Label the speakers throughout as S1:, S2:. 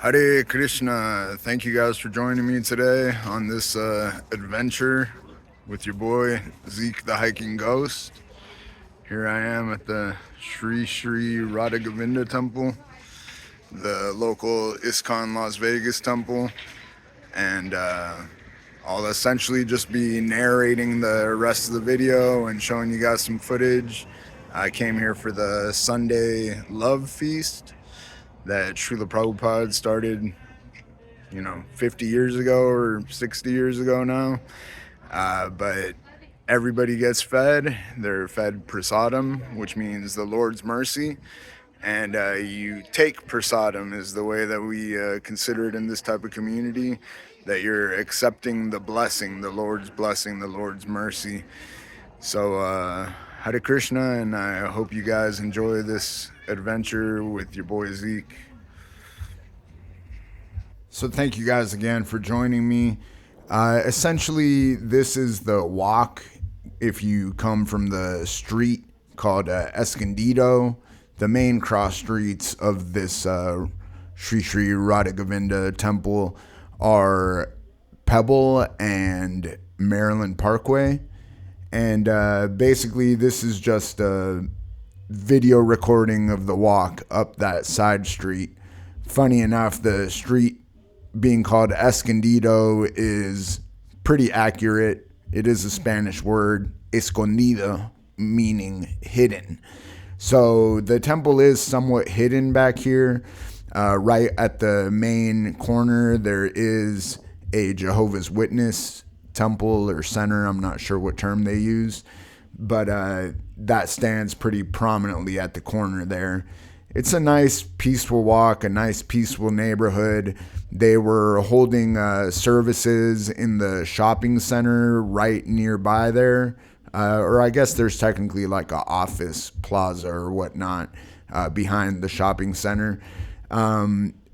S1: Hare Krishna. Thank you guys for joining me today on this adventure with your boy Zeke the Hiking Ghost. Here I am at the Sri Radha Govinda Temple, the local ISKCON Las Vegas temple, and I'll essentially just be narrating the rest of the video and showing you guys some footage. I came here for the Sunday Love Feast that Srila Prabhupada started, 50 years ago or 60 years ago now. But everybody gets fed. They're fed prasadam, which means the Lord's mercy. And you take prasadam is the way that we consider it in this type of community, that you're accepting the blessing, the Lord's mercy. So Hare Krishna, and I hope you guys enjoy this adventure with your boy Zeke. So thank you guys again for joining me. Essentially, this is the walk if you come from the street called Escondido. The main cross streets of this Sri Radha Govinda Temple are Pebble and Maryland Parkway. And basically, this is just a video recording of the walk up that side street. Funny enough, the street being called Escondido is pretty accurate. It is a Spanish word, escondido, meaning hidden. So the temple is somewhat hidden back here. Right at the main corner, there is a Jehovah's Witness temple or center. I'm not sure what term they use, but that stands pretty prominently at the corner there. It's a nice peaceful walk, a nice peaceful neighborhood. They were holding services in the shopping center right nearby there, or I guess there's technically like an office plaza or whatnot behind the shopping center.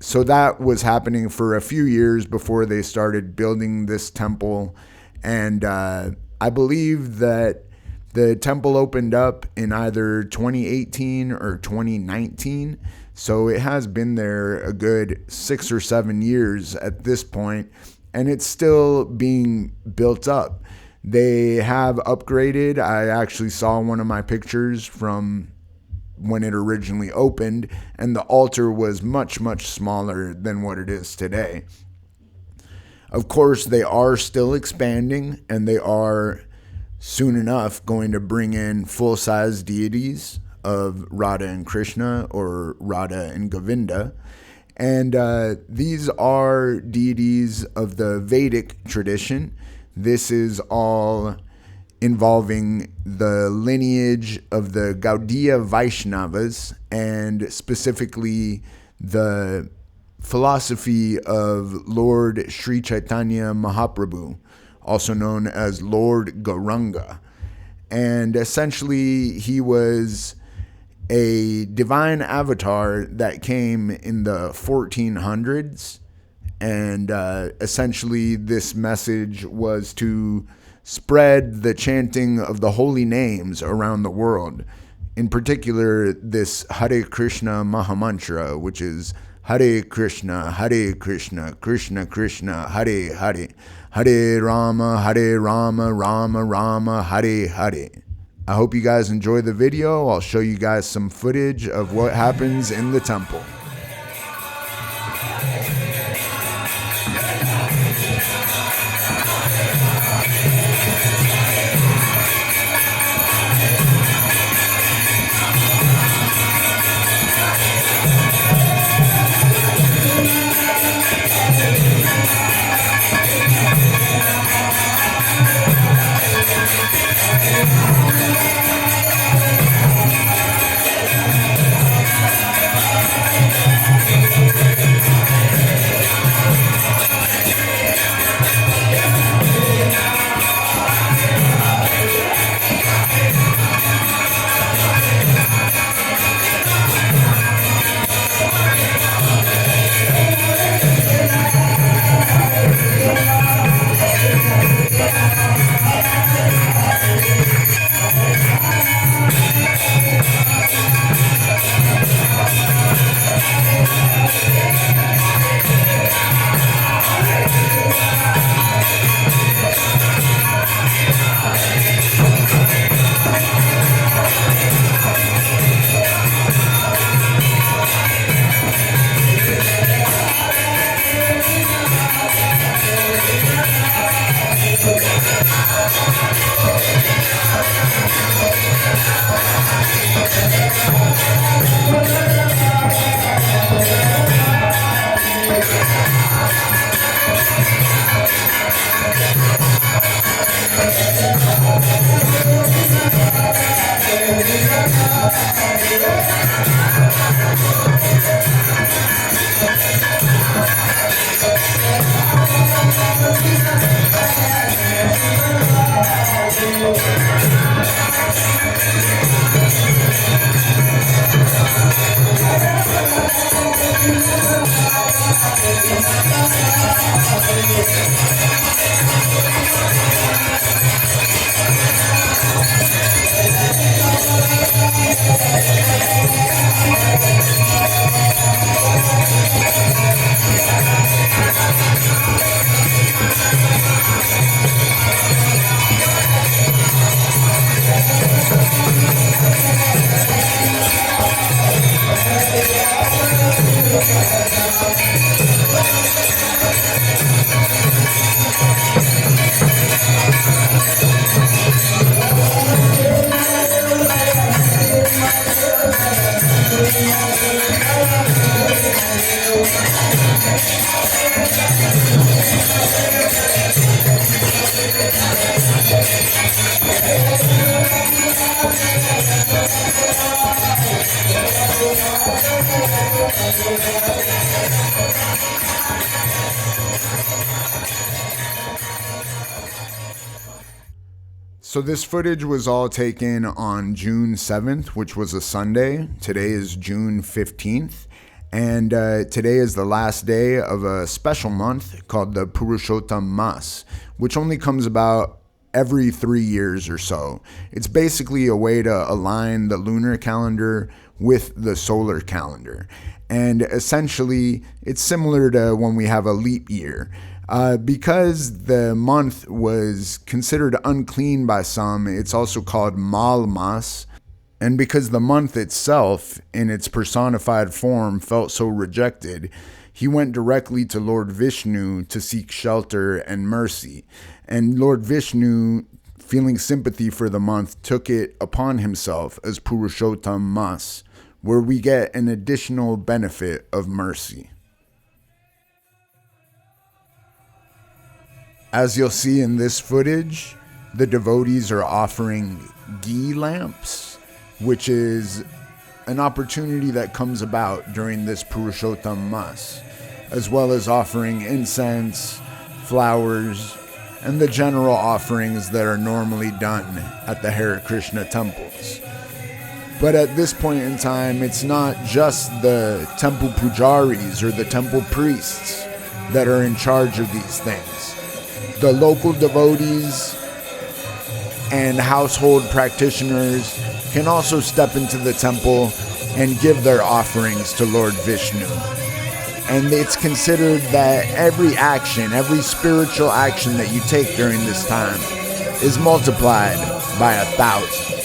S1: So that was happening for a few years before they started building this temple. And I believe that the temple opened up in either 2018 or 2019. So it has been there a good 6 or 7 years at this point, and it's still being built up. They have upgraded. I actually saw one of my pictures from when it originally opened, and the altar was much, much smaller than what it is today. Of course, they are still expanding, and they are soon enough going to bring in full-size deities of Radha and Krishna, or Radha and Govinda. And these are deities of the Vedic tradition. This is all involving the lineage of the Gaudiya Vaishnavas, and specifically the philosophy of Lord Sri Chaitanya Mahaprabhu, also known as Lord Gauranga. And essentially, he was a divine avatar that came in the 1400s. And essentially, this message was to spread the chanting of the holy names around the world. In particular, this Hare Krishna Mahamantra, which is Hare Krishna, Krishna Krishna, Hare Hare, Hare Rama, Rama Rama, Hare Hare. I hope you guys enjoy the video. I'll show you guys some footage of what happens in the temple. So this footage was all taken on June 7th, which was a Sunday. Today is June 15th. And today is the last day of a special month called the Purushottam Mas, which only comes about every 3 years or so. It's basically a way to align the lunar calendar with the solar calendar. And essentially, it's similar to when we have a leap year. Because the month was considered unclean by some, it's also called Mal Mas. And because the month itself, in its personified form, felt so rejected, he went directly to Lord Vishnu to seek shelter and mercy. And Lord Vishnu, feeling sympathy for the month, took it upon himself as Purushottam Mas, where we get an additional benefit of mercy. As you'll see in this footage, the devotees are offering ghee lamps, which is an opportunity that comes about during this Purushottam Mas, as well as offering incense, flowers, and the general offerings that are normally done at the Hare Krishna temples. But at this point in time, it's not just the temple pujaris or the temple priests that are in charge of these things. The local devotees and household practitioners can also step into the temple and give their offerings to Lord Vishnu. And it's considered that every action, every spiritual action that you take during this time is multiplied by 1,000.